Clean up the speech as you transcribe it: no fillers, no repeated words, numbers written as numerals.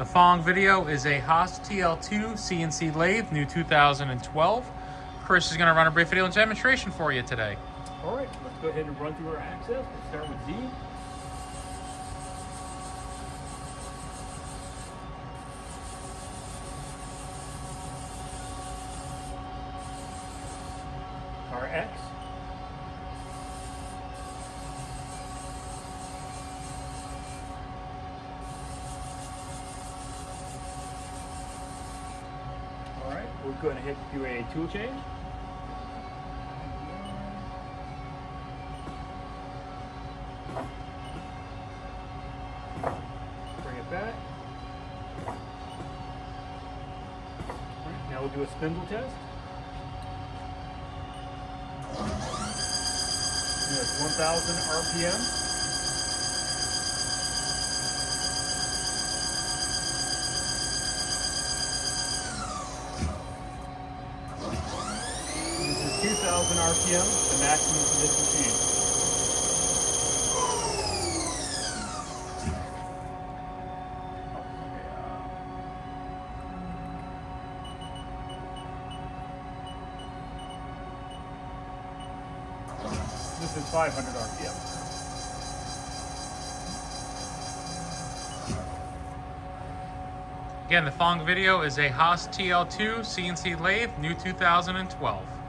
The following video is a HAAS TL-2 CNC lathe, new 2012. Chris is going to run a brief video demonstration for you today. All right, let's go ahead and run through our access. We'll start with Z. Our X. All right, we're going to do a tool change. Bring it back. All right, now we'll do a spindle test. It's 1,000 RPM. This is 2,000 RPM, the maximum for this machine. This is 500 RPM. Again, the following video is a HAAS TL-2 CNC lathe, new 2012.